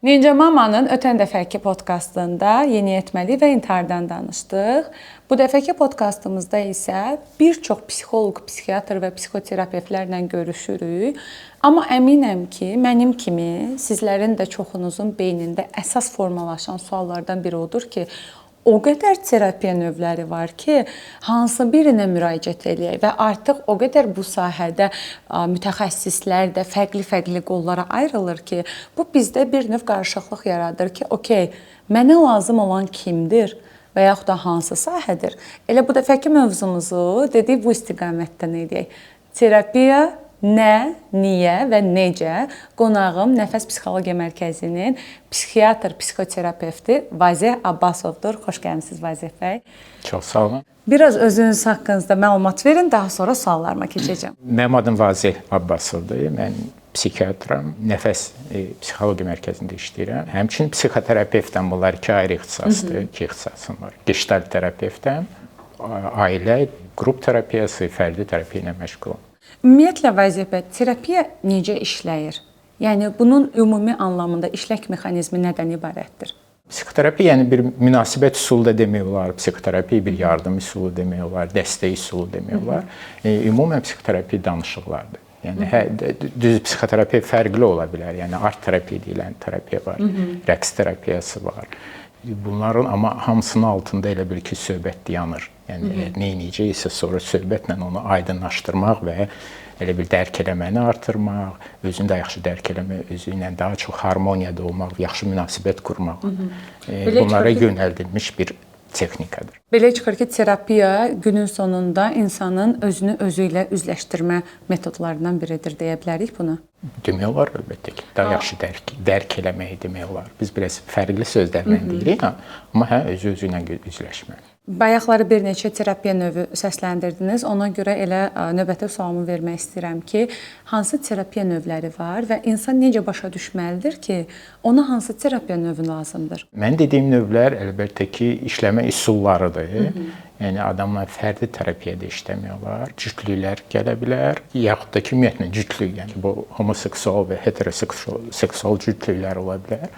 Ninja Mama'nın ötən dəfəki podkastında yeniyetməlik və intihardan danışdıq. Bu dəfəki podkastımızda isə bir çox psixoloq, psixiatr və psixoterapevtlərlə görüşürük. Amma əminəm ki, mənim kimi sizlərin də çoxunuzun beynində əsas formalaşan suallardan biri odur ki, o qədər terapiya növləri var ki, hansı birinə müraciət eləyək və artıq o qədər bu sahədə mütəxəssislər də fərqli-fərqli qollara ayrılır ki, bu bizdə bir növ qarışıqlıq yaradır ki, okey, mənə lazım olan kimdir və yaxud da hansı sahədir? Elə bu dəfəki mövzumuzu dedik bu istiqamətdən edək. Terapiya nə, niyə və necə? Qonağım Nəfəs Psixologiya Mərkəzinin psixiatr, psixoterapevti Vazeh Abbasovdur. Xoş gəlmisiniz Vazeh bəy. Çox sağ olun. Biraz özünüz haqqınızda məlumat verin, daha sonra suallarıma keçəcəm. Mənim adım Vazeh Abbasovdur. Mən psixiatram, Nəfəs Psixologiya Mərkəzində işləyirəm. Həmçinin psixoterapevtəm. Bunlar iki ayrı ixtisasdır, iki ixtisasım var. Gestalt terapevtəm, ailə, qrup terapiyası, fərdi terapiya ilə məşğulum. Ümumiyyətlə Vazeh bəy, terapiya necə işləyir? Yəni bunun ümumi anlamında işlək mexanizmi nədən ibarətdir? Psixoterapiya yəni bir münasibət üsulu da demək olar, psixoterapiya bir yardım üsulu demək olar, dəstək üsulu demək olar. Ümumən psixoterapiya danışıqlardır. Yəni düz psixoterapiya fərqli ola bilər. Yəni art terapiya deyilən terapiya var, rəqs terapiyası var. Bunların amma hamısının altında elə bil ki, söhbət dayanır. Yəni nə edəcəksə sonra söhbətlə onu aydınlaşdırmaq və elə bir dərk eləməni artırmaq, özünü də yaxşı dərk eləmək, özü ilə daha çox harmoniyada olmaq, yaxşı münasibət qurmaq. Bunlara yönəldilmiş bir texnikadır. Belə çıxır ki, terapiya günün sonunda insanın özünü özü ilə üzləşdirmə metodlarından biridir deyə bilərik bunu. Demək olar əlbəttə ki, daha yaxşı dərk eləmək demək olar. Biz biraz fərqli sözlərlə deyirik, amma özü ilə üzləşmək. Bayaqları bir neçə terapiya növü səsləndirdiniz. Ona görə elə növbəti sualımı vermək istəyirəm ki, hansı terapiya növləri var və insan necə başa düşməlidir ki, ona hansı terapiya növü lazımdır? Mən dediyim növlər əlbəttə ki, işləmə üsullarıdır. Yəni adamlar fərdi terapiyada işləmək olar, cütlüklər gələ bilər, yaxud da ki, ümumiyyətlə cütlük, yəni bu homoseksual və heteroseksual cütlüklər ola bilər.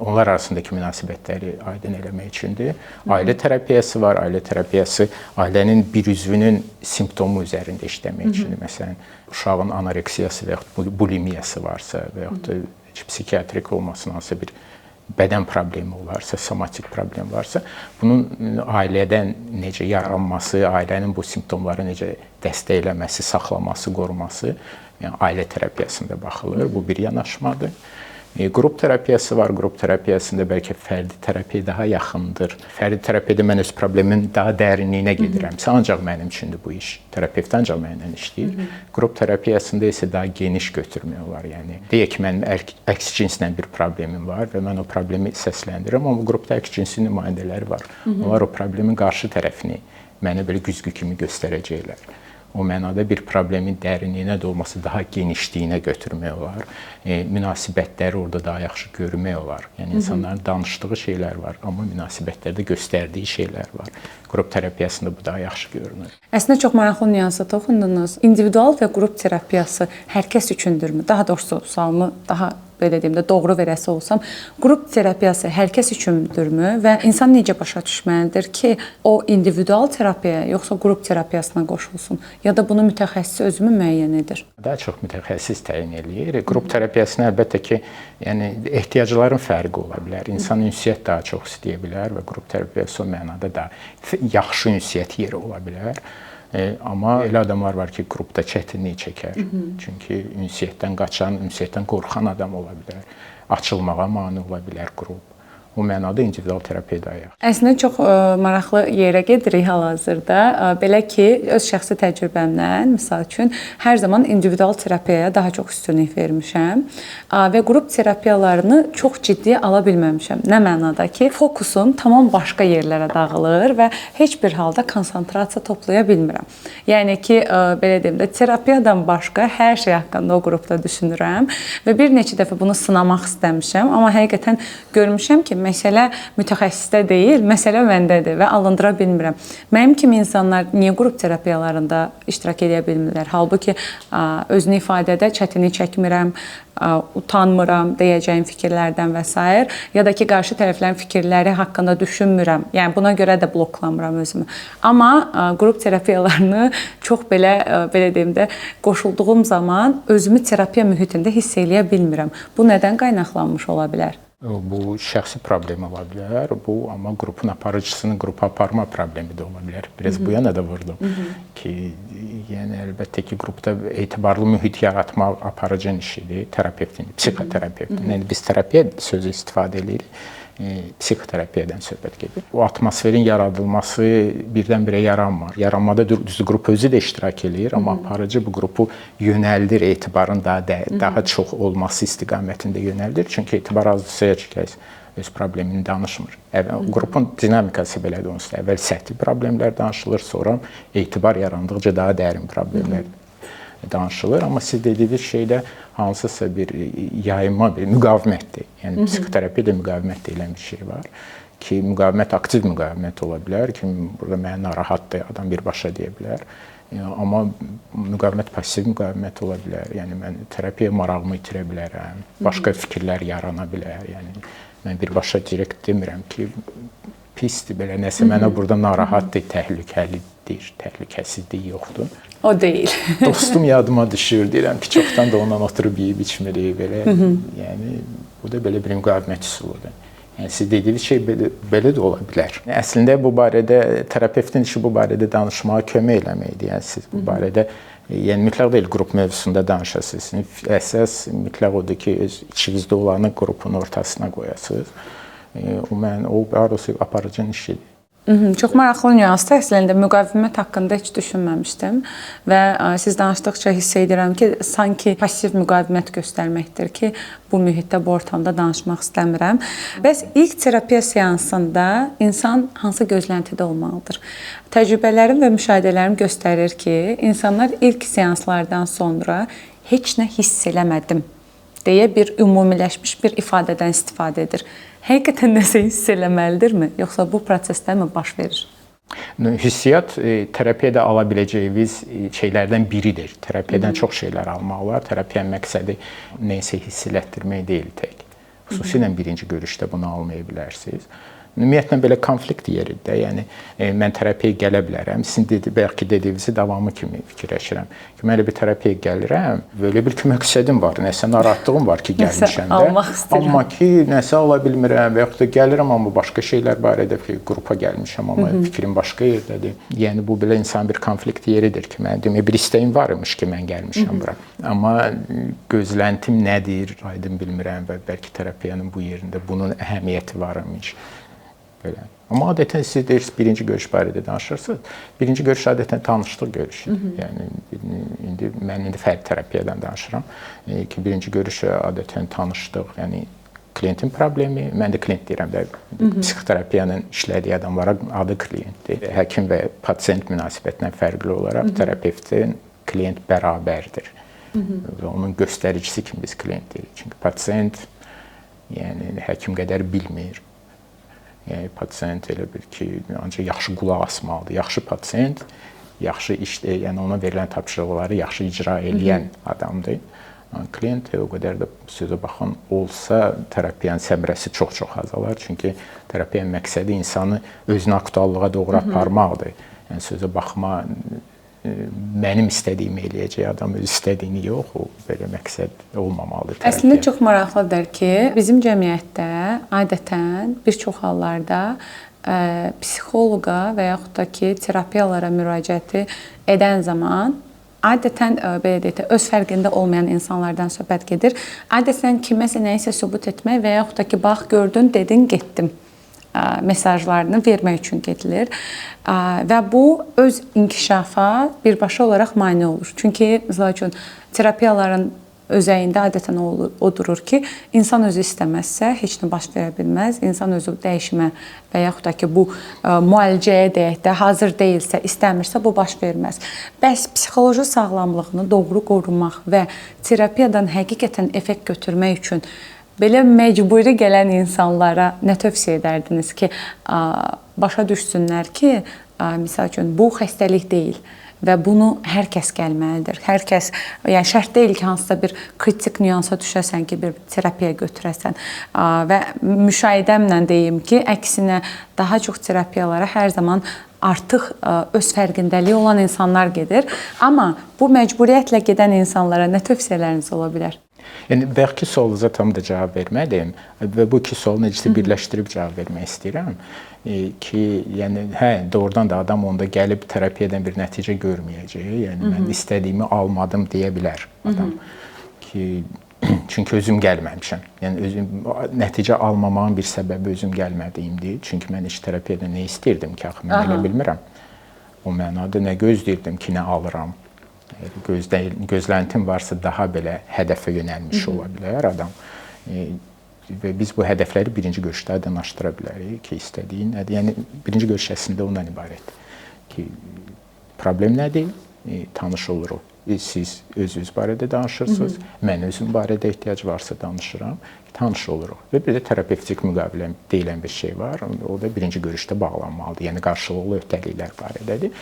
Onlar arasındakı münasibətləri aydın eləmək üçündür. Ailə terapiyası var. Ailə terapiyası ailənin bir üzvünün simptomu üzərində işləmək üçündür. Məsələn, uşağın anoreksiyası və yaxud bulimiyası varsa və yaxud da psixiatrik olmasın, hansısa bir bədən problemi olarsa, somatik problem varsa, bunun ailədən necə yaranması, ailənin bu simptomları necə dəstəkləməsi, saxlaması, qoruması, yəni ailə terapiyasında baxılır. Bu bir yanaşmadır. Qrup terapiyası var. Qrup terapiyasında bəlkə fərdi terapiya daha yaxındır. Fərdi terapiyada mən öz problemin daha dərinliyinə gedirəmsə, ancaq mənim üçündür bu iş. Terapevt ancaq mənimlə işləyir. Qrup terapiyasında isə daha geniş götürmək olar. Yəni deyək ki, mənim əks cinslə bir problemim var və mən o problemi səsləndirirəm, amma qrupda əks cinsin nümayəndələri var. Onlar o problemin qarşı tərəfini mənə belə güzgü kimi göstərəcəklər. O mənada bir problemin dərinliyinə də olması, daha genişliyinə götürmək olar. Münasibətləri orada daha yaxşı görmək olar. Yəni insanların danışdığı şeylər var, amma münasibətlərdə göstərdiyi şeylər var. Qrup terapiyasında bu daha yaxşı görünür. Əslində çox maraqlı nüansa toxundunuz. İndividual və qrup terapiyası hər kəs üçündürmü? Daha doğrusu sualımı daha belə deyim də doğru verəsi olsam, qrup terapiyası hər kəs üçündürmü və insan necə başa düşməlidir ki, o individual terapiyaya yoxsa qrup terapiyasına qoşulsun ya da bunu mütəxəssis özü müəyyən edir? Daha çox mütəxəssis təyin eləyir. Qrup terapiyasına əlbəttə ki, yəni ehtiyacların fərqi ola bilər. İnsan ünsiyyət daha çox istəyə bilər və qrup terapiyası o mənada da yaxşı ünsiyyət yeri ola bilər. Amma elə adamlar var ki, qrupda çətinlik çəkər. Çünki ünsiyyətdən qaçan, ünsiyyətdən qorxan adam ola bilər. Açılmağa mane ola bilər qrup. O mənada individual terapiya daha yaxşı. Əslində çox maraqlı yerə gedirik hal-hazırda. Belə ki, öz şəxsi təcrübəmdən, misal üçün, hər zaman individual terapiyaya daha çox üstünlük vermişəm və qrup terapiyalarını çox ciddi ala bilməmişəm. Nə mənada ki, fokusum tamam başqa yerlərə dağılır və heç bir halda konsentrasiya toplaya bilmirəm. Yəni ki, belə deyim də, terapiyadan başqa hər şey haqqında o qrupda düşünürəm və bir neçə dəfə bunu sınamaq istəmişəm, amma həqiqətən görmüşəm ki, məsələ mütəxəssisdə deyil, məsələ məndədir və alındıra bilmirəm. Mənim kimi insanlar niyə qrup terapiyalarında iştirak edə bilmirlər? Halbuki özünü ifadədə çətinlik çəkmirəm, utanmıram deyəcəyim fikirlərdən və s. ya da ki, qarşı tərəflərin fikirləri haqqında düşünmürəm. Yəni buna görə də bloklamıram özümü. Amma qrup terapiyalarını çox belə deyim də qoşulduğum zaman özümü terapiya mühitində hiss eləyə bilmirəm. Bu nədən qaynaqlanmış ola bilər? Bu şəxsi problem ola bilər. Bu amma qrupun aparıcısının qrupa aparma problemi də ola bilər. Biraz bu yana da vurdum ki, yəni əlbəttə ki, qrupda etibarlı mühit yaratmaq aparıcının işidir, terapevtin, psixoterapevtin. Yəni biz terapiya sözü istifadə edirik. Psixoterapiyadan söhbət gedir. O atmosferin yaradılması birdən-birə yaranmır. Yaranmada düzdür, qrup özü də iştirak eləyir, amma aparıcı bu qrupu yönəldir, etibarın daha çox olması istiqamətində yönəldir. Çünki etibar azlıqsa heç kəs öz problemini danışmır. Qrupun dinamikası belədir onsuz. Əvvəl səthi problemlər danışılır, sonra etibar yarandıqca daha dərin problemlər danışılır. Amma siz dediyiniz şeydə hansısa bir yayılma, bir müqavimətdir. Yəni psixoterapiyada müqavimət deyilən bir şey var ki, müqavimət aktiv müqavimət ola bilər ki, burada mənə narahatdır, adam birbaşa deyə bilər. Amma müqavimət pasiv müqavimət ola bilər. Yəni mən terapiyaya marağımı itirə bilərəm, başqa fikirlər yarana bilər. Yəni mən birbaşa direkt demirəm ki, pisdir belə nəsə mənə burada narahatdır, təhlükəlidir, təhlükəsizlik yoxdur. O deyil. Dostum yadıma düşür, deyirəm ki, çoxdan da ondan oturub yeyib içmirik belə. Yəni bu da belə bir müqavimət üsuludur. Yəni siz dediyiniz şey belə də ola bilər. Əslində bu barədə terapevtin işi bu barədə danışmağa kömək eləməkdir. Yəni siz bu barədə yəni mütləq deyil qrup mövzusunda danışasınız. Əsas mütləq odur ki, öz içinizdə olanı qrupun ortasına qoyasınız. O arası aparıcının işidir. Çox maraqlı nüansdır. Əslində müqavimət haqqında heç düşünməmişdim və siz danışdıqca hiss edirəm ki, sanki pasiv müqavimət göstərməkdir ki, bu mühitdə, bu ortamda danışmaq istəmirəm. Bəs ilk terapiya seansında insan hansı gözləntidə olmalıdır? Təcrübələrim və müşahidələrim göstərir ki, insanlar ilk seanslardan sonra heç nə hiss eləmədim deyə bir ümumiləşmiş bir ifadədən istifadə edir. Həqiqətən nəsə hiss eləməlidirmi, yoxsa bu prosesdə mi baş verir? Hissiyat terapiyada ala biləcəyiniz şeylərdən biridir. Terapiyadan çox şeylər almaq olar. Terapiyanın məqsədi nəsə hiss elətdirmək deyil tək. Xüsusilə birinci görüşdə bunu almaya bilərsiniz. Ümumiyyətlə belə konflikt yeridir. Yəni mən terapiyaya gələ bilərəm. Sizin bəlkə dediyinizi davamı kimi fikirləşirəm. Ki mən elə bir terapiyaya gəlirəm, belə bir məqsədim var, nəsə narahatlığım var ki, gəlmişəm də. Amma ki, nəsə ala bilmirəm və yaxud da gəlirəm amma başqa şeylər barədə ki, qrupa gəlmişəm amma fikrim başqa yerdədir. Yəni bu belə insan bir konflikt yeridir ki, mən demək bir istəyim var imiş ki, mən gəlmişəm bura. Amma gözləntim nədir, aydın bilmirəm və bəlkə terapiyanın bu yerində bunun əhəmiyyəti var imiş. Belə. Amma adətən siz deyirsiniz, birinci görüş barədə danışırsınız. Birinci görüş adətən tanışlıq görüşüdür. Yəni mən indi fərdi terapiyadan danışıram ki, birinci görüş adətən tanışlıq, yəni klientin problemi, mən də klient deyirəm də, psixoterapiyanın işlədiyi adamlara adı klientdir. Həkim və pasient münasibətindən fərqli olaraq terapevtin klient bərabərdir. Və onun göstəricisi kimi biz klient deyirik. Çünki pasient yəni həkim qədər bilmir. Yəni pasient elə bil ki, ancaq yaxşı qulaq asmalıdır. Yaxşı pasient, yaxşı işdə, yəni ona verilən tapşırıqları yaxşı icra edən adamdır. Klient o qədər də sözə baxan olsa, terapiyanın səmrəsi çox-çox azalar. Çünki terapiyanın məqsədi insanı özünə aktuallığa doğru aparmaqdır. Yəni sözə baxma, mənim istədiyimi eləyəcək adam öz istədiyini yox, o belə məqsəd olmamalıdır. Əslində çox maraqlıdır ki, bizim cəmiyyətdə adətən bir çox hallarda psixoloqa və yaxud da ki, terapiyalara müraciəti edən zaman adətən belə deyək də öz fərqində olmayan insanlardan söhbət gedir. Adətən kiməsə nəyisə sübut etmək və yaxud da ki, bax gördün, dedin, getdim mesajlarını vermək üçün gedilir və bu öz inkişafa birbaşa olaraq mane olur. Çünki məsəl üçün terapiyaların özəyində adətən o durur ki, insan özü istəməzsə heç nə baş verə bilməz. İnsan özü dəyişmə və yaxud da ki, bu müalicəyə deyək də hazır deyilsə, istəmirsə bu baş verməz. Bəs psixoloji sağlamlığını doğru qorumaq və terapiyadan həqiqətən effekt götürmək üçün belə məcburi gələn insanlara nə tövsiyə edərdiniz ki, başa düşsünlər ki, misal üçün bu xəstəlik deyil və bunu hər kəs gəlməlidir. Hər kəs, yəni şərt deyil ki, hansısa bir kritik nüansa düşəsən ki, bir terapiyaya götürəsən. Və müşahidəmlə deyim ki, əksinə daha çox terapiyalara hər zaman artıq öz fərqindəliyi olan insanlar gedir. Amma bu məcburiyyətlə gedən insanlara nə tövsiyələriniz ola bilər? Yəni bəlkə sualınuza tam da cavab vermədim və bu iki sualı necəsə birləşdirib cavab vermək istəyirəm ki, yəni doğrudan da adam onda gəlib terapiyadan bir nəticə görməyəcək. Yəni mən istədiyimi almadım deyə bilər adam ki, çünki özüm gəlməmişəm. Yəni özüm nəticə almamağın bir səbəbi özüm gəlmədiyimdir. Çünki mən heç terapiyada nə istəyirdim ki, axı mən elə bilmirəm. O mənada nə gözləyirdim ki, nə alıram. Gözləntim varsa daha belə hədəfə yönəlmiş ola bilər adam. Və biz bu hədəfləri birinci görüşdə aydınlaşdıra bilərik ki, istədiyin nədir? Yəni birinci görüş əslində ondan ibarətdir ki, problem nədir? Tanış oluruq. Siz özünüz barədə danışırsınız, mən özüm barədə ehtiyac varsa danışıram, tanış oluruq. Və bir də terapevtik müqavilə deyilən bir şey var, o da birinci görüşdə bağlanmalıdır, yəni qarşılıqlı öhdəliklər barədədir.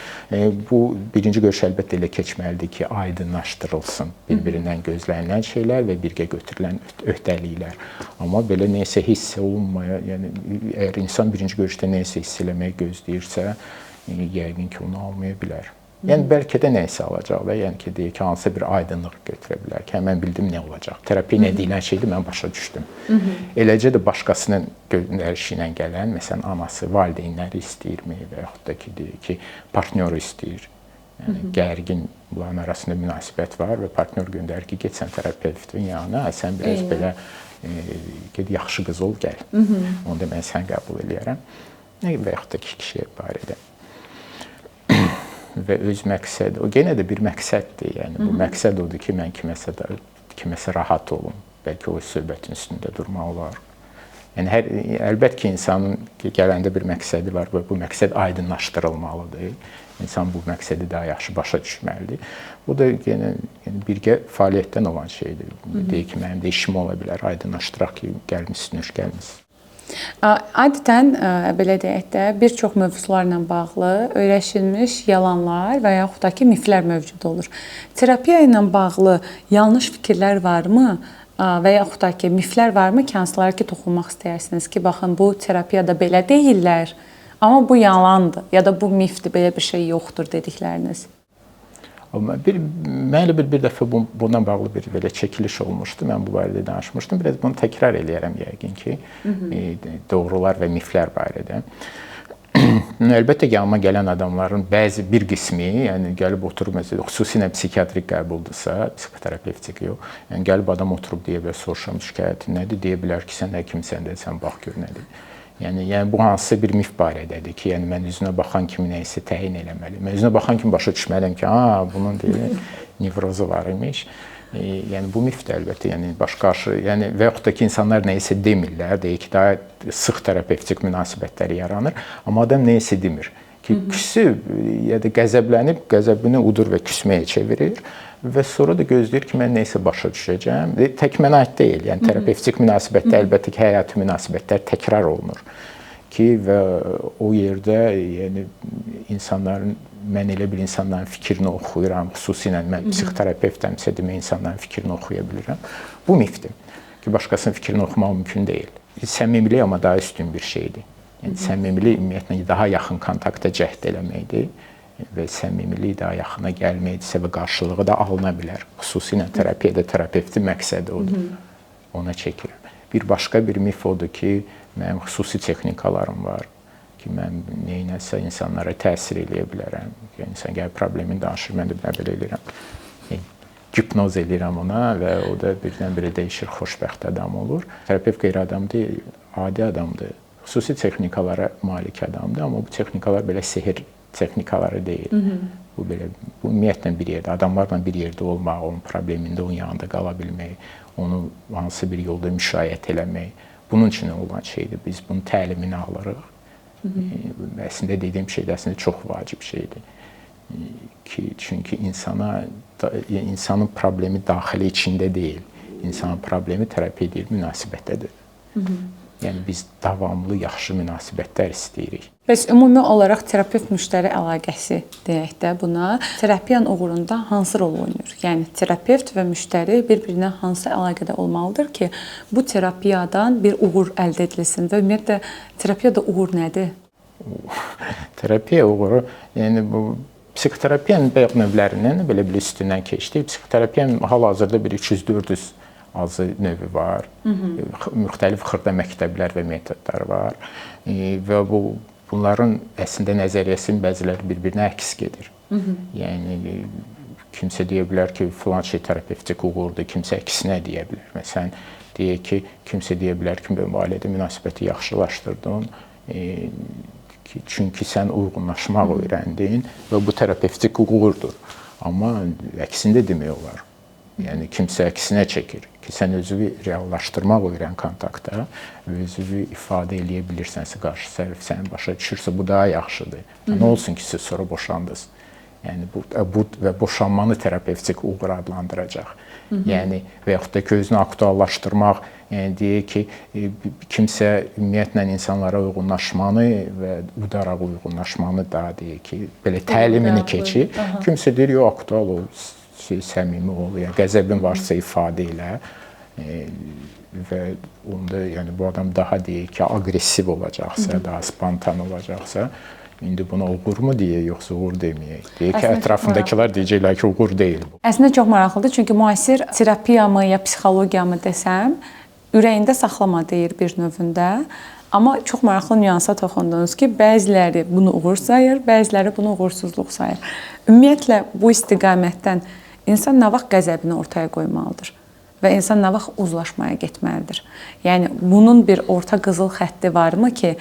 Bu birinci görüş əlbəttə elə keçməlidir ki, aydınlaşdırılsın bir-birindən gözlənilən şeylər və birgə götürülən öhdəliklər. Amma belə nəsə hiss olunmaya, yəni əgər insan birinci görüşdə nəsə hiss eləmək gözləyirsə, yəqin ki, onu almaya bilər. Yəni bəlkə də nə isə alacaq da, yəni ki, deyək ki, hansısa bir aydınlıq götürə bilər ki, mən bildim nə olacaq. Terapiya nə deyilən şeydir, mən başa düşdüm. Eləcə də başqasının göndərişi ilə gələn, məsələn, anası, valideynləri istəyirmi və yaxud da ki, deyək ki, partnyoru istəyir. Yəni gərgin bunların arasında münasibət var və partnyor göndərir ki, get sən terapevtin yanına, sən biraz belə get yaxşı qız ol, gəl. Onda mən sən qəbul eləyərəm. Və yaxud da ki, kişiyə barədə. Və öz məqsəd, o yenə də bir məqsəddir. Yəni bu məqsəd odur ki, mən kiməsə rahat olum. Bəlkə o söhbətin üstündə durmaq olar. Yəni əlbəttə ki, insanın gələndə bir məqsədi var və bu məqsəd aydınlaşdırılmalıdır. İnsan bu məqsədi daha yaxşı başa düşməlidir. Bu da yenə birgə fəaliyyətdən olan şeydir. Deyək ki, mənim də işim ola bilər, aydınlaşdıraq ki, gəlmisiniz, gəlmisiniz. Adətən belə deyək də bir çox mövzularla bağlı öyrəşilmiş yalanlar və yaxud da ki, miflər mövcud olur. Terapiya ilə bağlı yanlış fikirlər varmı və yaxud da ki, miflər varmı ki, hansılara ki, toxunmaq istəyirsiniz ki, baxın bu terapiyada belə deyirlər, amma bu yalandır ya da bu mifdir, belə bir şey yoxdur dedikləriniz. Mənlə bir dəfə bundan bağlı bir belə çəkiliş olmuşdu. Mən bu barədə danışmışdım. Biraz bunu təkrar eləyərəm yəqin ki, doğrular və miflər barədə. Əlbəttə ki, yanıma gələn adamların bir qismi, yəni gəlib oturub, məsələn, xüsusilə psixiatrik qəbuldursa, psixoterapevtik yox, yəni gəlib adam oturub deyə bilər, soruşam, şikayətin nədir? Deyə bilər ki, sən həkimsən də, sən bax gör nədir? Yəni bu hansısa bir mif barədədir ki, yəni mən üzünə baxan kimi nə isə təyin eləməliyəm. Mən üzünə baxan kimi başa düşməliyəm ki, bunun deyə nevrozu var imiş. Yəni bu mifdir əlbəttə, yəni yəni və yaxud da ki, insanlar nə isə demirlər, deyək ki, daha sıx terapevtik münasibətlər yaranır, amma adam nə isə demir ki, küsüb ya da qəzəblənib, qəzəbini udur və küsməyə çevirir. Və sonra da gözləyir ki, mən nə isə başa düşəcəm. Tək mənə aid deyil. Yəni terapevtik münasibətlər əlbəttə ki, həyati münasibətlər təkrar olunur ki, və o yerdə yəni insanların, mən elə bir insanların fikrini oxuyuram, xüsusilə mən psixoterapevtəmsə demək insanların fikrini oxuya bilirəm. Bu mifdir ki, başqasının fikrini oxumaq mümkün deyil. Səmimilik amma daha üstün bir şeydir. Yəni səmimilik ümumiyyətlə daha yaxın kontaktda cəhd eləməkdir. Və səmimilik daha yaxına gəlməkdirsə və qarşılığı da alına bilər. Xüsusilə terapiyada terapevtin məqsədi odur. Ona çəkirəm. Bir başqa bir mif odur ki, mənim xüsusi texnikalarım var ki, mən neynəsə insanlara təsir eləyə bilərəm. Yəni, insan gəlir problemini danışır, mən də belə eləyirəm. Hipnoz eləyirəm ona və o da birdən-birə dəyişir, xoşbəxt adam olur. Terapevt qeyri-adam deyil, adi adamdır. Xüsusi texnikalara malik adamdır, amma bu texnikalar belə sehir texnikaları deyil. Bu belə ümumiyyətlə bir yerdə, adamlarla bir yerdə olmaq, onun problemində onun yanında qala bilmək, onu hansı bir yolda müşayiət eləmək, bunun üçün olan şeydir. Biz bunun təlimini alırıq. Əslində dediyim şey də əslində çox vacib şeydir. Çünki insanın problemi daxili içində deyil. İnsanın problemi terapiya deyil, münasibətdədir. Yəni biz davamlı yaxşı münasibətlər istəyirik. Bəs ümumi olaraq terapevt-müştəri əlaqəsi deyək də buna, terapiyanın uğurunda hansı rol oynayır? Yəni terapevt və müştəri bir-birinə hansı əlaqədə olmalıdır ki, bu terapiyadan bir uğur əldə edilsin və ümumiyyətlə terapiyada uğur nədir? Terapiya uğuru, yəni bu psixoterapiyanın bəzi növlərindən belə bir üstündən keçdik. Psixoterapiyanın hal-hazırda bir 300-400 azı növü var. Müxtəlif xırda məktəblər və metodlar var. Və bunların əslində nəzəriyyəsinin bəziləri bir-birinə əks gedir. Yəni kimsə deyə bilər ki, filan şey terapevtik uğurdur, kimsə əksinə deyə bilər. Məsələn, deyək ki, kimsə deyə bilər ki, ailədə münasibəti yaxşılaşdırdın, çünki sən uyğunlaşmaq öyrəndin və bu terapevtik uğurdur. Amma əksində demək olar. Yəni kimsə əksinə çəkir ki, sən özünü reallaşdırmaq öyrən kontaktda və özünü ifadə eləyə bilirsənsə, qarşı tərəf səni başa düşürsə, bu daha yaxşıdır. Nə olsun ki, siz sonra boşandınız. Yəni bu və boşanmanı terapevtik uğur adlandıracaq. Yəni və yaxud da ki, özünü aktuallaşdırmaq, yəni deyək ki, kimsə ümumiyyətlə insanlara uyğunlaşmanı və udaraq uyğunlaşmanı daha deyək ki, belə təlimini keçir. Kimsə deyir, yox, aktual ol, səmimi ol, yəni qəzəbin varsa ifadə elə və onda yəni bu adam daha deyək ki, aqressiv olacaqsa, daha spontan olacaqsa, indi buna uğurmu deyək, yoxsa uğur deməyək? Deyək ki, ətrafındakılar deyəcəklər ki, uğur deyil bu. Əslində çox maraqlıdır, çünki müasir terapiyamı ya psixologiyamı desəm, ürəyində saxlama deyir bir növündə. Amma çox maraqlı nüansa toxundunuz ki, bəziləri bunu uğur sayır, bəziləri bunu uğursuzluq sayır. Ümumiyyətlə bu istiqamətdən insan nə vaxt qəzəbini ortaya qoymalıdır və insan nə vaxt uzlaşmaya getməlidir? Yəni bunun bir orta qızıl xətti varmı ki,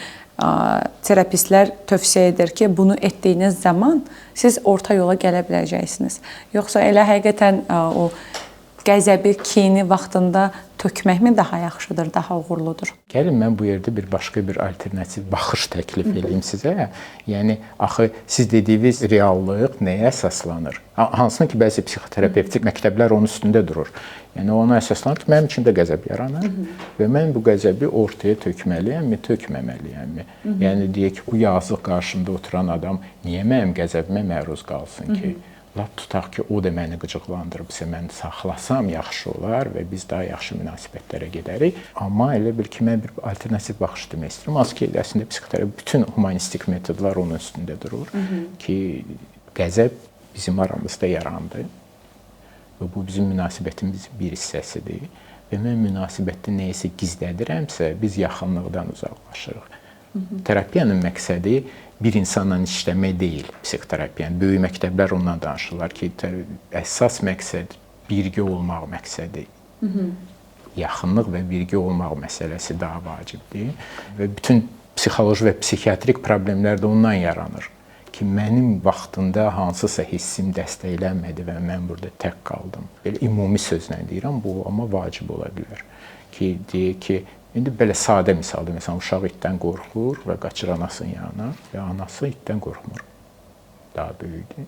terapistlər tövsiyə edir ki, bunu etdiyiniz zaman siz orta yola gələ biləcəksiniz. Yoxsa elə həqiqətən o qəzəbi, kini vaxtında tökməkmi daha yaxşıdır, daha uğurludur? Gəlin mən bu yerdə başqa bir alternativ baxış təklif edeyim sizə. Yəni axı siz dediyiniz reallıq nəyə əsaslanır? Hansına ki, bəzi psixoterapevtik məktəblər onun üstündə durur. Yəni ona əsaslanır ki, mənim içində qəzəb yaranır və mən bu qəzəbi ortaya tökməliyəmmi, tökməməliyəmmi? Yəni deyək ki, bu yazıq qarşımda oturan adam niyə mənim qəzəbimə məruz qalsın ki? Lap tutaq ki, o da məni qıcıqlandırıbsa, mən saxlasam yaxşı olar və biz daha yaxşı münasibətlərə gedərik. Amma elə bil ki, mən bir alternativ baxış demək istəyirəm. Az ki, əslində psixoterapiya bütün humanistik metodlar onun üstündə durur ki, qəzəb bizim aramızda yarandı və bu bizim münasibətimizin bir hissəsidir və mən münasibətdə nəyisə gizlədirəmsə, biz yaxınlıqdan uzaqlaşırıq. Terapiyanın məqsədi bir insanla işləmək deyil, psixoterapiyanın. Böyük məktəblər ondan danışırlar ki, əsas məqsəd birgə olmaq məqsədi. Yaxınlıq və birgə olmaq məsələsi daha vacibdir və bütün psixoloji və psixiatrik problemlər də ondan yaranır ki, mənim vaxtında hansısa hissim dəstəklənmədi və mən burada tək qaldım. Belə ümumi sözlə deyirəm, bu amma vacib ola bilər ki, deyək ki, İndi belə sadə misaldır. Məsələn, uşaq itdən qorxur və qaçır anasının yanına və anası itdən qorxmur. Daha böyükdür.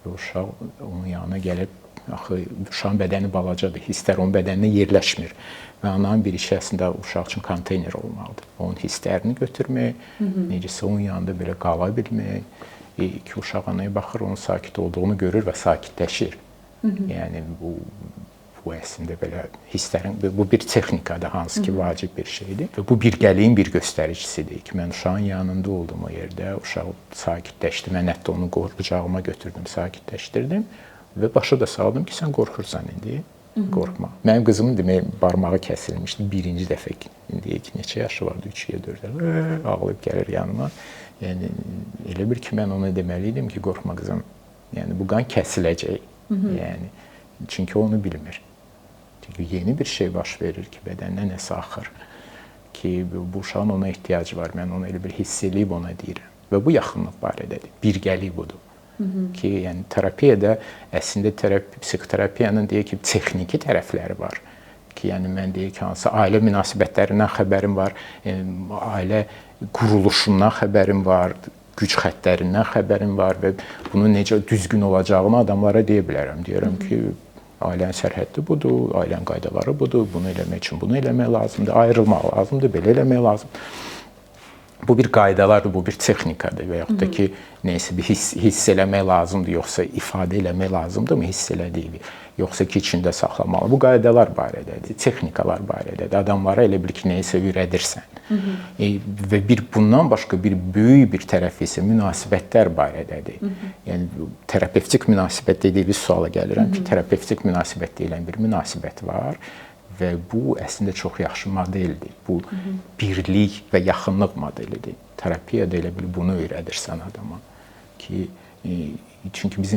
Və uşaq onun yanına gəlib, axı uşağın bədəni balacadır, hisslər onun bədəninə yerləşmir. Və ananın bir işi əslində uşaq üçün konteyner olmalıdır. Onun hisslərini götürmək, necəsə onun yanında belə qala bilmək. Ki, uşaq anaya baxır, onun sakit olduğunu görür və sakitləşir. Yəni bu əslində belə hisslərin, bu bir texnikadır, hansı ki, vacib bir şeydir. Və bu birgəliyin bir göstəricisidir ki, mən uşağın yanında olduğum yerdə uşaq sakitləşdi, mən hətta onu qucağıma götürdüm, sakitləşdirdim və başa da saldım ki, sən qorxursan indi, qorxma. Mənim qızımın demək, barmağı kəsilmişdi birinci dəfə, indi neçə yaşı vardı, 3-yə 4-ə, ağlayıb gəlir yanıma. Yəni, elə bir ki, mən ona deməliydim ki, qorxma qızım, yəni bu qan kəsiləcək, yəni, çünki onu bilmir. Yeni bir şey baş verir ki, bədəninə nəsə axır ki, bu uşağın ona ehtiyacı var. Mən onu elə bir hiss eləyib ona deyirəm. Və bu yaxınlıq barədədir. Birgəlik budur. Ki, yəni terapiyada əslində psixoterapiyanın deyək ki, texniki tərəfləri var. Ki, yəni mən deyək ki, hansı ailə münasibətlərindən xəbərim var, ailə quruluşundan xəbərim var, güc xəttlərindən xəbərim var və bunun necə düzgün olacağını adamlara deyə bilərəm. Deyirəm ki, Ailənin sərhəddi budur, ailənin qaydaları budur, bunu eləmək üçün bunu eləmək lazımdır, ayrılmaq lazımdır, belə eləmək lazımdır. Bu bir qaydalardır, bu bir texnikadır və yaxud da ki, neysə bir hiss eləmək lazımdır, yoxsa ifadə eləmək lazımdırmı hiss elədiyini, yoxsa ki, içində saxlamalı. Bu qaydalar barədədir, texnikalar barədədir. Adamlara elə bil ki, neysə öyrədirsən. Və bundan başqa bir böyük bir tərəf isə münasibətlər barədədir. Yəni, terapevtik münasibət dediyimiz suala gəlirəm ki, terapevtik münasibət deyilən bir münasibət var. Və bu əslində çox yaxşı modeldir. Bu birlik və yaxınlıq modelidir. Terapiyada elə bil bunu öyrədirsən adama ki, çünki biz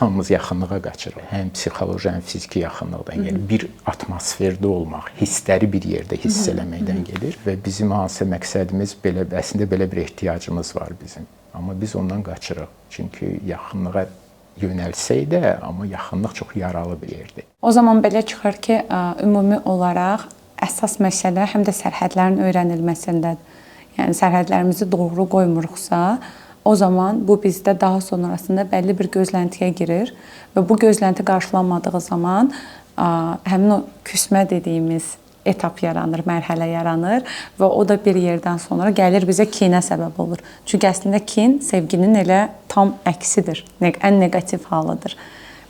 hamımız yaxınlığa qaçırıq. Həm psixoloji, həm fiziki yaxınlıqdan gəlir. Bir atmosferdə olmaq, hissləri bir yerdə hiss eləməkdən gəlir və bizim hansı məqsədimiz əslində belə bir ehtiyacımız var bizim. Amma biz ondan qaçırıq. Çünki yaxınlığa yönəlsək də, amma yaxınlıq çox yaralı bir yerdir. O zaman belə çıxır ki, ümumi olaraq əsas məsələ həm də sərhədlərin öyrənilməsindədir. Yəni sərhədlərimizi doğru qoymuruqsa, o zaman bu bizdə daha sonrasında bəlli bir gözləntiyə girir və bu gözlənti qarşılanmadığı zaman həmin o küsmə dediyimiz etap yaranır, mərhələ yaranır və o da bir yerdən sonra gəlir bizə kinə səbəb olur. Çünki əslində kin sevginin elə tam əksidir, ən neqativ halıdır.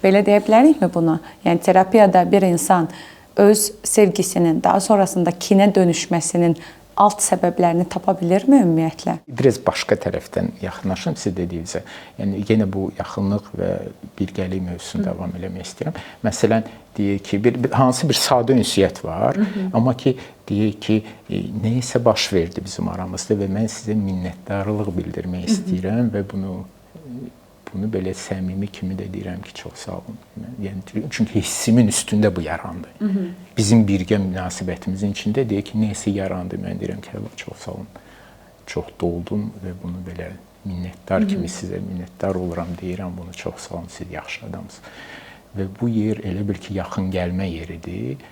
Belə deyə bilərikmi buna? Yəni terapiyada bir insan öz sevgisinin, daha sonrasında kinə dönüşməsinin alt səbəblərini tapa bilirmi ümumiyyətlə? Biraz başqa tərəfdən yaxınlaşım sizə dediyinizə. Yəni yenə bu yaxınlıq və birgəlik mövzusunu davam eləmək istəyirəm. Məsələn, deyək ki, hansı bir sadə ünsiyyət var, amma ki, deyək ki, nəyisə baş verdi bizim aramızda və mən sizə minnətdarlıq bildirmək istəyirəm və bunu belə səmimi kimi də deyirəm ki, çox sağ olun. Yəni, çünki hissimin üstündə bu yarandı. Bizim birgə münasibətimizin içində deyək ki, nəsə yarandı. Mən deyirəm ki, çox sağ olun, çox doldum və bunu belə minnətdar kimi sizə minnətdar oluram deyirəm. Bunu çox sağ olun, siz yaxşı adamsınız. Və bu yer elə bil ki, yaxın gəlmə yeridir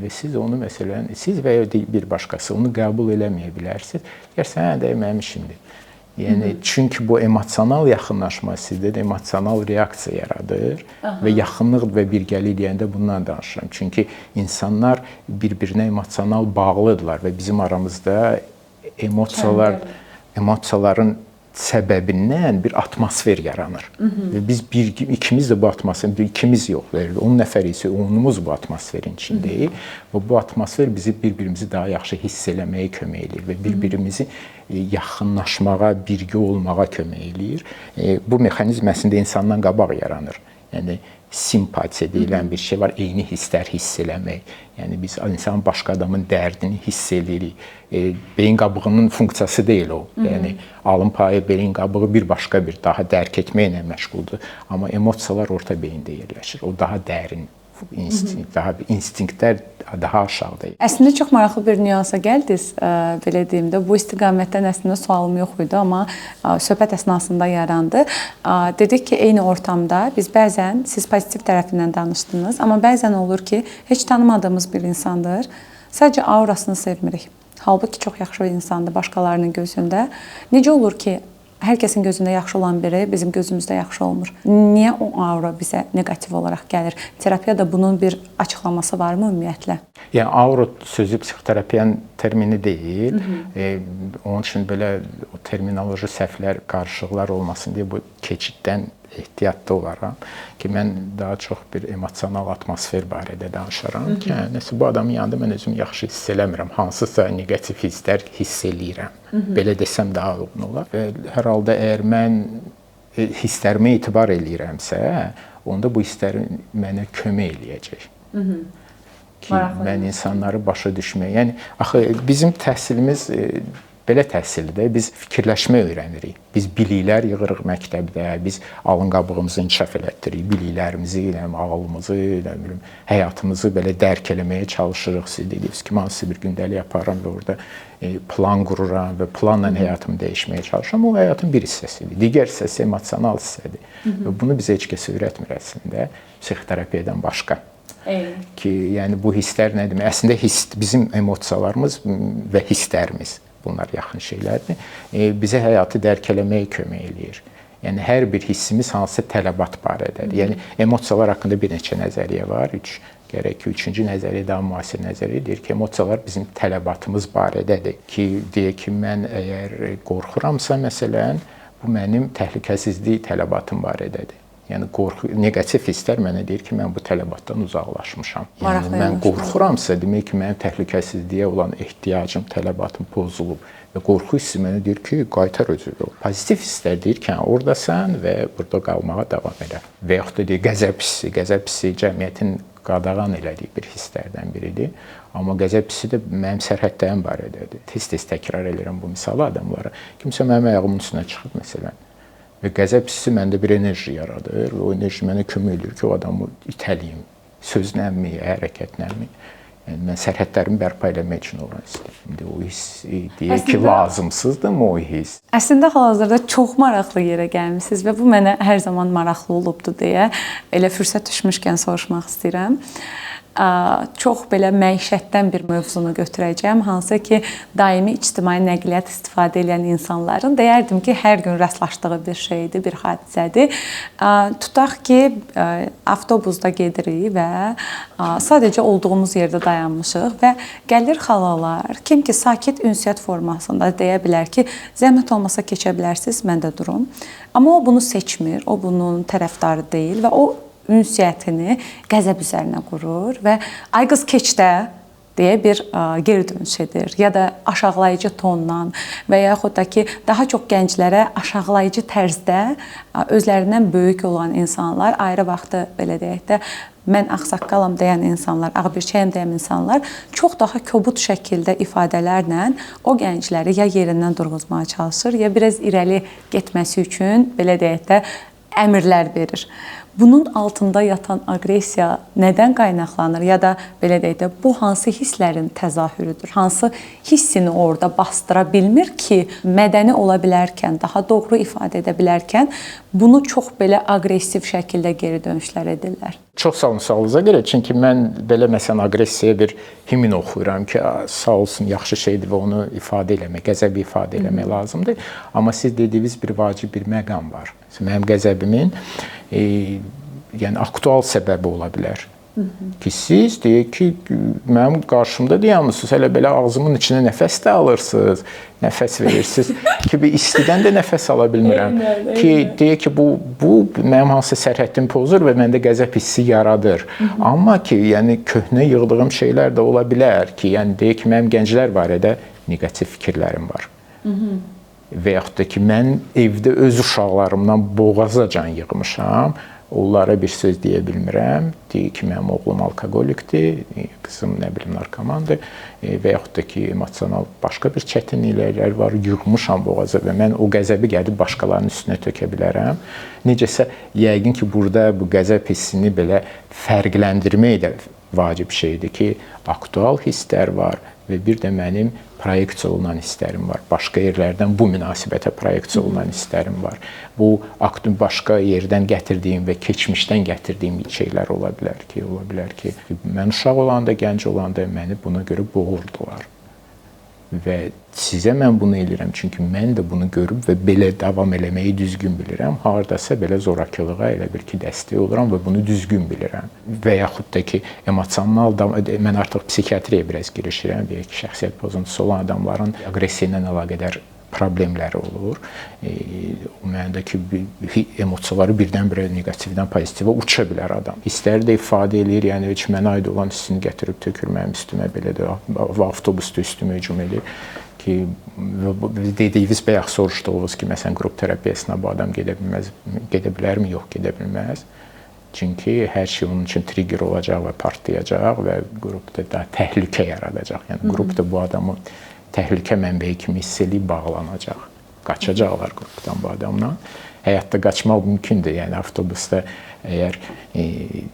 və siz onu məsələn, siz və ya bir başqası onu qəbul eləməyə bilərsiniz. Deyərsən, hə, də mənim işimdir. Yəni, çünki bu emosional yaxınlaşma sizdə də emosional reaksiya yaradır və yaxınlıq və birgəlik deyəndə bundan danışıram. Çünki insanlar bir-birinə emosional bağlıdırlar və bizim aramızda emosiyaların səbəbindən bir atmosfer yaranır. Və biz ikimiz də bu atmosfer, ikimiz yox, 10 nəfər isə onumuz bu atmosferin içindəyik və bu atmosfer bizi bir-birimizi daha yaxşı hiss eləməyə kömək edir və bir-birimizi yaxınlaşmağa, birgə olmağa kömək eləyir. Bu mexanizm əslində insandan qabaq yaranır. Yəni simpatiya deyilən bir şey var, eyni hisslər hiss eləmək. Yəni biz insanın başqa adamın dərdini hiss edirik. Beyin qabığının funksiyası deyil o. Yəni alın payı, beyin qabığı bir başqa bir daha dərk etməklə məşğuldur. Amma emosiyalar orta beyində yerləşir. O daha dərin instinktlər daha aşağıdaydı. Əslində çox maraqlı bir nüansa gəldiniz, belə deyim də. Bu istiqamətdən əslində sualım yox idi, amma söhbət əsnasında yarandı. Dedik ki, eyni ortamda biz bəzən, siz pozitiv tərəfindən danışdınız, amma bəzən olur ki, heç tanımadığımız bir insandır, sadəcə aurasını sevmirik. Halbuki çox yaxşı bir insandır başqalarının gözündə. Necə olur ki, hər kəsin gözündə yaxşı olan biri bizim gözümüzdə yaxşı olmur? Niyə o aura bizə neqativ olaraq gəlir? Terapiyada bunun bir açıqlaması varmı ümumiyyətlə? Yəni, aura sözü psixoterapiyanın termini deyil. Onun üçün belə o terminoloji səhvlər, qarışıqlar olmasın deyə bu keçiddən ehtiyatlı olaram ki, mən daha çox bir emosional atmosfer barədə danışaram ki, nəsə bu adamın yanında mən özümü yaxşı hiss eləmirəm, hansısa neqativ hisslər hiss eləyirəm. Belə desəm daha uyğun olar. Və hər halda əgər mən hisslərimə etibar eləyirəmsə, onda bu hisslərin mənə kömək eləyəcək. Ki, mən insanları başa düşməyə. Yəni, axı bizim təhsilimiz belə təhsildə biz fikirləşmə öyrənirik. Biz biliklər yığırıq məktəbdə, biz alın qabığımızı inkişaf elətdiririk, biliklərimizi, ağlımızı, həyatımızı belə dərk eləməyə çalışırıq. Siz dediniz ki, hansı bir gündəlik aparıram və orada plan qururam və planla həyatımı dəyişməyə çalışıram. O həyatın bir hissəsidir. Digər hissəsi emosional hissədir. Və bunu bizə heç kəs öyrətmir əslində, psixoterapiyadan başqa. Ki, yəni bu hisslər nə demək? Əslində bizim emosiyalarımız və hisslərimiz, bunlar yaxın şeylərdir. Bizə həyatı dərk eləməyə kömək eləyir. Yəni hər bir hissimiz hansı tələbat barədədir. Yəni emosiyalar haqqında bir neçə nəzəriyyə var. Gərək ki, üçüncü nəzəriyyə daha müasir nəzəriyyə deyir ki, emosiyalar bizim tələbatımız barədədir. Ki, deyək ki, mən əgər qorxuramsa, məsələn, bu mənim təhlükəsizlik tələbatım barədədir. Yəni qorxu, neqativ hisslər mənə deyir ki, mən bu tələbatdan uzaqlaşmışam. Yəni mən qorxuramsa, demək ki, mənim təhlükəsizliyə olan ehtiyacım, tələbatım pozulub. Və qorxu hissi mənə deyir ki, qaytar özünü. Pozitiv hisslər deyir ki, oradasan və burada qalmağa davam elə. Və yaxud da deyir, qəzəb hissi cəmiyyətin qadağan elədiyi bir hisslərdən biridir. Amma qəzəb hissi də mənim sərhədlərim barədədir. Tez-tez təkrar edirəm bu misalı adamlara. Kimsə mənim ayağımın üstünə çıxıb, məsələn. Və qəzəb hissi məndə bir enerji yaradır və o enerji mənə kömək edir ki, o adamı itəliyim, sözlənmi, hərəkətlənmi. Yəni, mən sərhədlərimi bərpa eləmək üçün oran istəyirəm. İndi o hiss deyək ki, lazımsızdırmı o hiss? Əslində hal-hazırda çox maraqlı yerə gəlmisiniz və bu mənə hər zaman maraqlı olubdu deyə elə fürsət düşmüşkən soruşmaq istəyirəm. Çox belə məişətdən bir mövzunu götürəcəm, hansı ki, daimi ictimai nəqliyyat istifadə edən insanların deyərdim ki, hər gün rastlaşdığı bir şeydir, bir hadisədir. Tutaq ki, avtobusda gedirik və sadəcə olduğumuz yerdə dayanmışıq və gəlir xalalar, kim ki, sakit ünsiyyət formasında deyə bilər ki, zəhmət olmasa keçə bilərsiniz, mən də durum. Amma o bunu seçmir, o bunun tərəfdarı deyil və o ünsiyyətini qəzəb üzərinə qurur və ay qız keç də deyə bir geri dönüş edir ya da aşağılayıcı tondan və yaxud da ki, daha çox gənclərə aşağılayıcı tərzdə özlərindən böyük olan insanlar, ayrı vaxtı belə deyək də, mən ağsaqqalam deyən insanlar, ağbirçəyəm deyən insanlar çox daha kobud şəkildə ifadələrlə o gəncləri ya yerindən durğuzmağa çalışır, ya biraz irəli getməsi üçün belə deyək də əmrlər verir. Bunun altında yatan aqressiya nədən qaynaqlanır ya da belə deyək də bu hansı hisslərin təzahürüdür? Hansı hissini orada bastıra bilmir ki, mədəni ola bilərkən, daha doğru ifadə edə bilərkən bunu çox belə aqressiv şəkildə geri dönüşlər edirlər? Çox sağ olun sualınıza görə. Çünki mən belə məsələn aqressiyaya bir himn oxuyuram ki, sağ olsun, yaxşı şeydir və onu ifadə eləmək, qəzəbi ifadə eləmək lazımdır. Amma siz dediyiniz bir vacib bir məqam var. Mənim qəzəbimin yəni aktual səbəbi ola bilər. Ki siz deyək ki, mənim qarşımda dayanmısınız, hələ belə ağzımın içinə nəfəs də alırsınız, nəfəs verirsiniz ki, bir istidən də nəfəs ala bilmirəm. Ki deyək ki, bu mənim hansı sərhəddimi pozur və məndə qəzəb hissi yaradır. Amma ki, yəni köhnə yığdığım şeylər də ola bilər ki, yəni deyək ki, mənim gənclər barədə neqativ fikirlərim var. Və yaxud da ki, mən evdə öz uşaqlarımdan boğazacan yığmışam, onlara bir söz deyə bilmirəm. Deyir ki, mənim oğlum alkoqolikdir, qızım nə bilim narkomandır və yaxud da ki, emosional başqa bir çətinliklər var, yığmışam boğaza və mən o qəzəbi gəlib başqalarının üstünə tökə bilərəm. Necəsə, yəqin ki, burada bu qəzəb hissini belə fərqləndirmək də vacib şeydir ki, aktual hisslər var və bir də mənim proyeksiya olunan hisslərim var. Başqa yerlərdən bu münasibətə proyeksiya olunan hisslərim var. Bu başqa yerdən gətirdiyim və keçmişdən gətirdiyim şeylər ola bilər ki, mən uşaq olanda, gənc olanda məni buna görə boğurdular. Və sizə mən bunu eləyirəm, çünki mən də bunu görüb və belə davam eləməyi düzgün bilirəm. Hardasa belə zorakılığa elə bir ki, dəstək oluram və bunu düzgün bilirəm. Və yaxud da ki, emosional, mən artıq psixiatriyə biraz girişirəm, deyək ki, şəxsiyyət pozuntusu olan adamların aqressiya ilə əlaqədar problemləri olur. O mənadakı emosiyaları birdən-birə neqativdən pozitivə uça bilər adam. Hissləri də ifadə eləyir, yəni heç mənə aid olan hissini gətirib tökür mənim üstümə, belə də avtobusda üstümə hücum edir ki, dediyiniz bayaq soruşduğunuz ki, məsələn, qrup terapiyasına bu adam gedə bilərmi? Yox, gedə bilməz. Çünki hər şey onun üçün trigger olacaq və partlayacaq və qrupda da təhlükə yaradacaq. Yəni qrupda bu adamı təhlükə mənbəyi kimi hiss edib bağlanacaq. Qaçacaqlar qrupdan bu adamla. Həyatda qaçmaq mümkündür. Yəni avtobusda əgər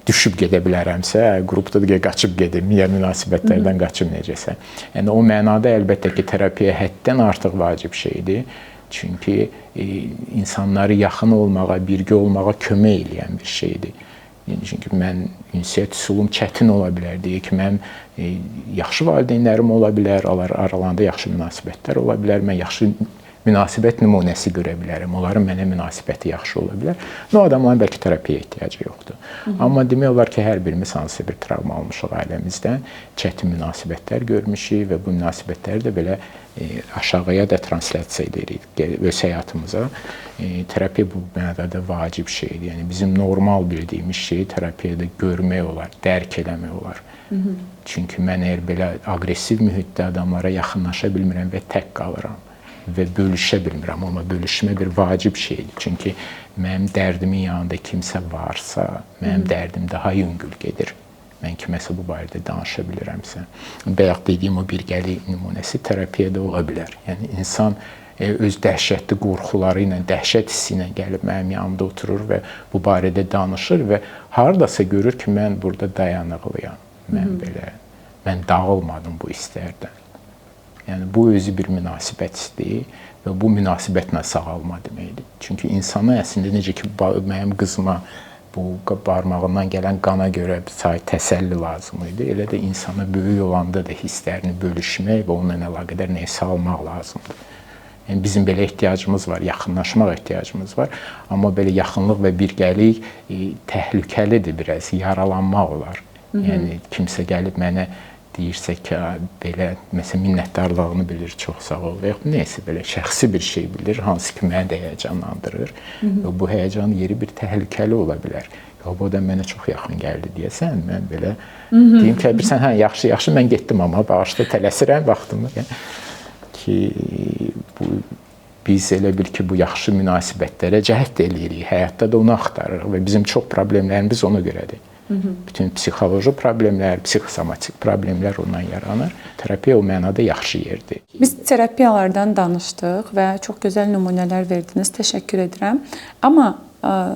düşüb gedə bilərəmsə, qrupda da qaçıb gedim, ya münasibətlərdən qaçıb necəsə. Yəni o mənada əlbəttə ki, terapiya həddən artıq vacib şeydir. Çünki insanları yaxın olmağa, birgə olmağa kömək eləyən bir şeydir. Çünki mən ünsiyyət üsulum çətin ola bilər, deyək ki, mənim yaxşı valideynlərim ola bilər, aralarında yaxşı münasibətlər ola bilər, mən yaxşı münasibət nümunəsi görə bilərəm. Onların mənə münasibəti yaxşı ola bilər. O adamların bəlkə terapiyaya ehtiyacı yoxdur. Amma demək olar ki, hər birimiz hansısa bir travma almışıq ailəmizdən, çətin münasibətlər görmüşük və bu münasibətləri də belə aşağıya da translyasiya edirik öz həyatımıza. Terapiya bu mənada vacib şeydir. Yəni bizim normal bildiyimiz şeyi terapiyada görmək olar, dərk eləmək olar. Çünki mən əgər belə aqressiv mühitdə adamlara yaxınlaşa bilmirəm və tək qalıram və bölüşə bilmirəm, amma bölüşmə bir vacib şeydir. Çünki mənim dərdimin yanında kimsə varsa, mənim dərdim daha yüngül gedir. Mən kiməsə bu barədə danışa bilirəmsə. Bayaq dediyim o birgəlik nümunəsi terapiyada ola bilər. Yəni insan öz dəhşətli qorxuları ilə, dəhşət hissi ilə gəlib mənim yanımda oturur və bu barədə danışır və hardasa görür ki, mən burada dayanıqlıyam. Mən dağılmadım bu hisslərdən. Yəni bu özü bir münasibətdir və bu münasibətlə sağalma deməkdir. Çünki insana əslində necə ki mənim qızıma bu barmağından gələn qana görə təsəlli lazım idi. Elə də insana böyük olanda da hisslərini bölüşmək və onunla əlaqədar nəyisə almaq lazımdır. Yəni bizim belə ehtiyacımız var, yaxınlaşmaq ehtiyacımız var. Amma belə yaxınlıq və birgəlik təhlükəlidir biraz, yaralanmaq olar. Yəni kimsə gəlib mənə deyirsə ki, belə məsələn minnətdarlığını bilir, çox sağ ol və yaxud nəysə belə şəxsi bir şey bilir, hansı ki məni də həyəcanlandırır. Və bu həyəcan yeri bir təhlükəli ola bilər. Bu da mənə çox yaxın gəldi deyəsən, mən belə deyim ki, bilirsən, hə, yaxşı, mən getdim amma bağışda tələsirəm vaxtımı ki, biz elə bil ki, bu yaxşı münasibətlərə cəhd eləyirik, həyatda da onu axtarırıq və bizim çox problemlərimiz ona görədir. Bütün psixoloji problemlər, psixosomatik problemlər ondan yaranır. Terapiya o mənada yaxşı yerdir. Biz terapiyalardan danışdıq və çox gözəl nümunələr verdiniz. Təşəkkür edirəm. Amma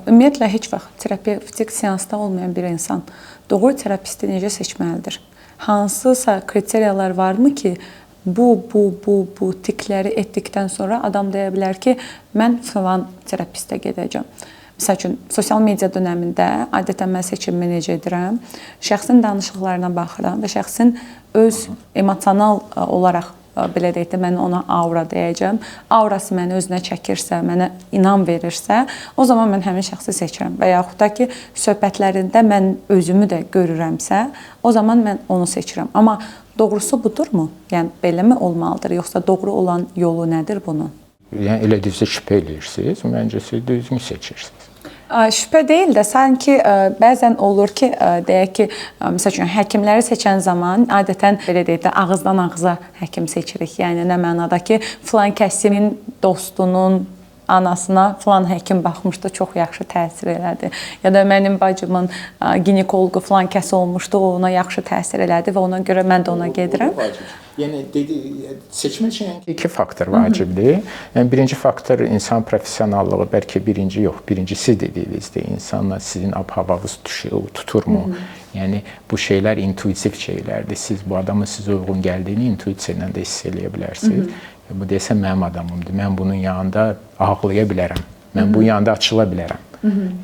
ümumiyyətlə heç vaxt terapevtik seansda olmayan bir insan doğru terapisti necə seçməlidir? Hansısa kriteriyalar varmı ki, bu tikləri etdikdən sonra adam deyə bilər ki, mən filan terapistə gedəcəm. Məsəl üçün, sosial media dönəmində adətən mən seçimimi necə edirəm? Şəxsin danışıqlarına baxıram və şəxsin öz emosional olaraq, belə deyək də, mən ona aura deyəcəm. Aurası məni özünə çəkirsə, mənə inam verirsə, o zaman mən həmin şəxsi seçirəm. Və yaxud da ki, söhbətlərində mən özümü də görürəmsə, o zaman mən onu seçirəm. Amma doğrusu budurmu? Yəni, beləmi olmalıdır? Yoxsa doğru olan yolu nədir bunun? Yəni, elə deyilsə şübhə eləyirsiniz, məncə siz düzgün seçirsiniz. Şübhə deyil də, sanki bəzən olur ki, deyək ki, məsəl üçün, həkimləri seçən zaman adətən, belə deyək də, ağızdan ağıza həkim seçirik. Yəni, nə mənada ki, filan kəsimin dostunun anasına filan həkim baxmışdı, çox yaxşı təsir elədi. Ya da mənim bacımın ginekologu filan kəs olmuşdu, o ona yaxşı təsir elədi və ona görə mən də ona gedirəm. Yəni seçmək üçün iki faktor vacibdir. Yəni birinci faktor insan professionallığı, bəlkə birinci yox, birincisi dediyinizdə insanla sizin ab-havanız tuturmu? Yəni bu şeylər intuitiv şeylərdir. Siz bu adamın sizə uyğun gəldiyini intuisiya ilə də hiss eləyə bilərsiniz. Bu desə mənim adamımdır. Mən bunun yanında ağlaya bilərəm. Mən bunun yanında açıla bilərəm.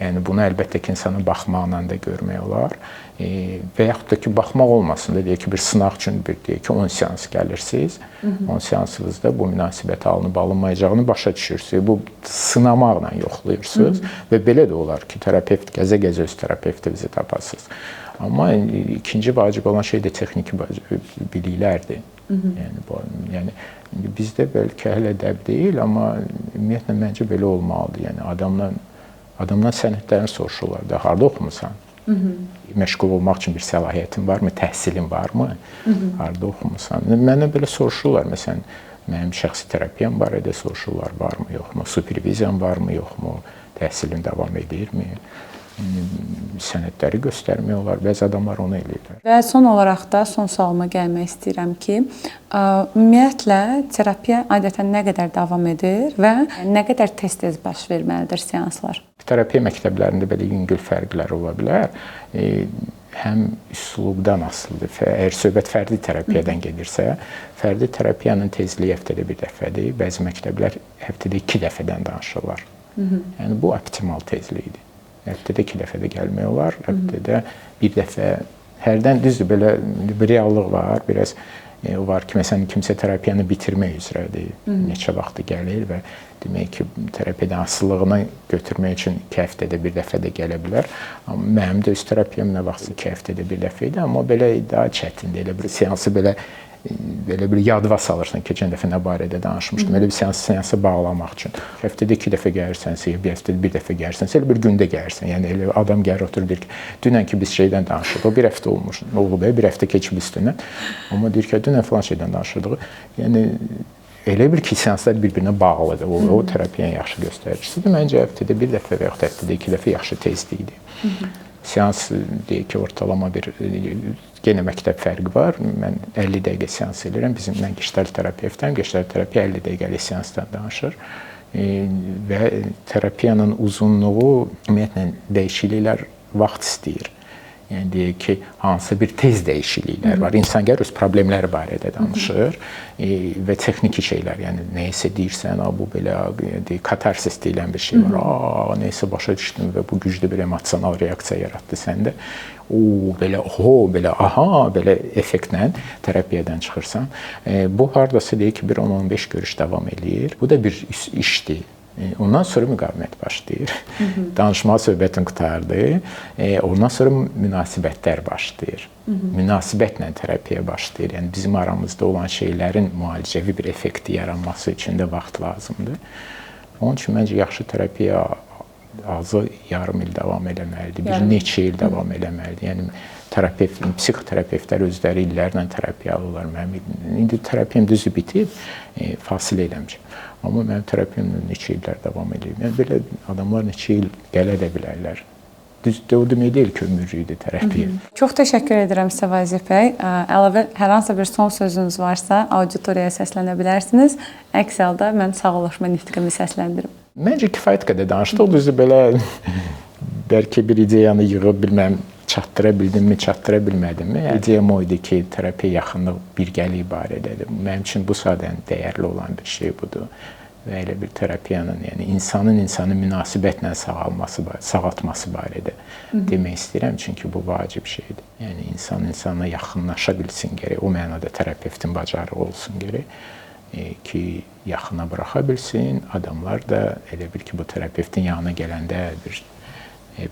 Yəni bunu əlbəttə ki, insanın baxmaqla da görmək olar. Və yaxud da ki, baxmaq olmasın da, deyək ki, bir sınaq üçün deyək ki, 10 seans gəlirsiniz. 10 seansınızda bu münasibət alınıb alınmayacağını başa düşürsünüz. Bu sınamaqla yoxlayırsınız və belə də olar ki, terapevt gəzə-gəzə öz terapevtinizi tapasınız. Amma ikinci vacib olan şey də texniki biliklərdir. Yəni bizdə bəlkə hələ dəb deyil, amma ümumiyyətlə məncə belə olmalıdır. Yəni adamdan sənədlərini soruşurlar da, harda oxumusan? Məşğul olmaq üçün bir səlahiyyətin varmı, təhsilin varmı? Harda oxumusan? Mənə belə soruşurlar, məsələn, mənim şəxsi terapiyam barədə soruşurlar, varmı, yoxmu? Superviziyam varmı, yoxmu? Təhsilin davam edirmi? Sənədləri göstərmək olar. Bəzi adamlar onu eləyirlər. Və son olaraq da son sualıma gəlmək istəyirəm ki, ümumiyyətlə terapiya adətən nə qədər davam edir və nə qədər tez-tez baş verməlidir seanslar? Terapiya məktəblərində belə yüngül fərqlər ola bilər. Həm üslubdan asılıdır. Əgər söhbət fərdi terapiyadan gedirsə, fərdi terapiyanın tezliyi həftədə bir dəfədir. Bəzi məktəblər həftədə 2 dəfədən danışırlar. Yəni bu optimal tezlikdir. Həftədə 2 dəfə də gəlmək olar, həftədə bir dəfə, hərdən düzdür, belə bir reallıq var, biraz O var ki, məsələn, kimsə terapiyanı bitirmək üzrədir, neçə vaxtı gəlir və demək ki, terapiyadan asılılığını götürmək üçün 2 həftədə bir dəfə də gələ bilər. Amma mənim də öz terapiyam nə vaxtsa 2 həftədə bir dəfə idi, amma belə daha çətindir. Elə bir seansı belə bir yadva salırsan. Keçən dəfə nə barədə danışmışdım. Elə bir seansı bağlamaq üçün. Həftədə 2 dəfə gəlirsənsə, bir həftədə bir dəfə gəlirsənsə, elə bir gündə gəlirsən. Yəni elə adam gəlir oturur deyir ki, dünən ki biz şeydən danışırdıq. O bir həftə olmuş. Oldu be, bir həftə keçib üstündən. Amma deyir ki, dünən falan şeydən danışırdıq. Yəni elə bir ki, seanslar bir-birinə bağlıdır. O terapiyanın yaxşı göstəricisidir. Məncə həftədə bir dəfə və yaxud həftədə 2 dəfə yaxşı tezlikdir. Seans deyək ki, ortalama bir yenə məktəb fərqi var. Mən 50 dəqiqə seans edirəm. Mən gestalt terapeutəm. Gestalt terapiya 50 dəqiqəlik seansdan danışır. Və terapiyanın uzunluğu ümumiyyətlə dəyişikliklər vaxt istəyir. Yəni deyək ki, hansısa bir tez dəyişikliklər var. İnsan gəlir öz problemləri barədə danışır və texniki şeylər, yəni nəyisə deyirsən, bu belə katarsis deyilən bir şey var. Nəyisə başa düşdün və bu güclü bir emosional reaksiya yaratdı səndə. Belə effektlə terapiyadan çıxırsan. Bu hardasa deyək ki, bir 10-15 görüş davam eləyir. Bu da bir işdir. Ondan sonra müqavimət başlayır. Danışma söhbətin qurtardı. Ondan sonra münasibətlər başlayır. Münasibətlə terapiya başlayır. Yəni bizim aramızda olan şeylərin müalicəvi bir effekti yaranması üçün də vaxt lazımdır. Onun üçün məncə yaxşı terapiya azı yarım il davam eləməlidir. Bir neçə il davam eləməlidir. Yəni psixoterapevtlər özləri illərlə terapiya alırlar. İndi terapiyam düzü bitib, fasilə eləmişəm. Amma mənim terapiyam neçə illər davam edir. Yəni belə adamlar neçə il gələ də bilərlər. O demək deyil ki, ömürlükdür terapiya. Çox təşəkkür edirəm sizə Vazif bəy. Əlavə hər hansı bir son sözünüz varsa, auditoriyaya səslənə bilərsiniz. Əks halda mən sağollaşma nitqimi səsləndirim. Məncə kifayət qədər danışdıq. Düzü belə bəlkə bir ideyanı yığıb bilməm, çatdıra bildimmi, çatdıra bilmədimmi? İdeyam o idi ki, terapiya yaxınlıq, birgəlik barədədir. Mənim üçün bu sadən dəyərli olan bir şey budur. Və elə bir terapiyanın, yəni insanın münasibətlə sağaltması barədə demək istəyirəm. Çünki bu vacib şeydir. Yəni insan insana yaxınlaşa bilsin gərək. O mənada terapevtin bacarığı olsun gərək ki, yaxına buraxa bilsin. Adamlar da elə bil ki, bu terapevtin yanına gələndə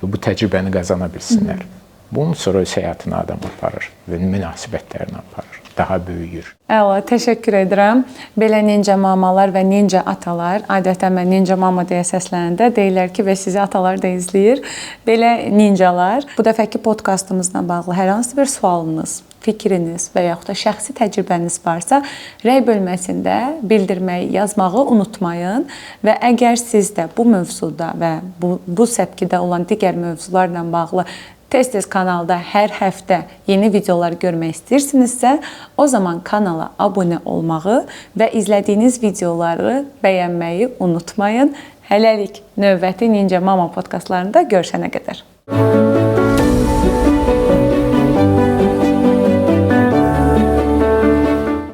bu təcrübəni qazana bilsinlər. Bunun sonra öz həyatını adam aparır və münasibətlərini aparır. Daha böyüyür. Əla, təşəkkür edirəm. Belə ninja mamalar və ninja atalar, adətən mən ninja mama deyə səslənəndə deyirlər ki, və sizi atalar da izləyir. Belə ninjalar, bu dəfəki podkastımızla bağlı hər hansı bir sualınız, fikriniz və yaxud da şəxsi təcrübəniz varsa, rəy bölməsində bildirməyi, yazmağı unutmayın və əgər siz də bu mövzuda və bu səpkidə olan digər mövzularla bağlı tez-tez kanalda hər həftə yeni videolar görmək istəyirsinizsə, o zaman kanala abunə olmağı və izlədiyiniz videoları bəyənməyi unutmayın. Hələlik növbəti Ninja Mama podkastlarında görüşənə qədər.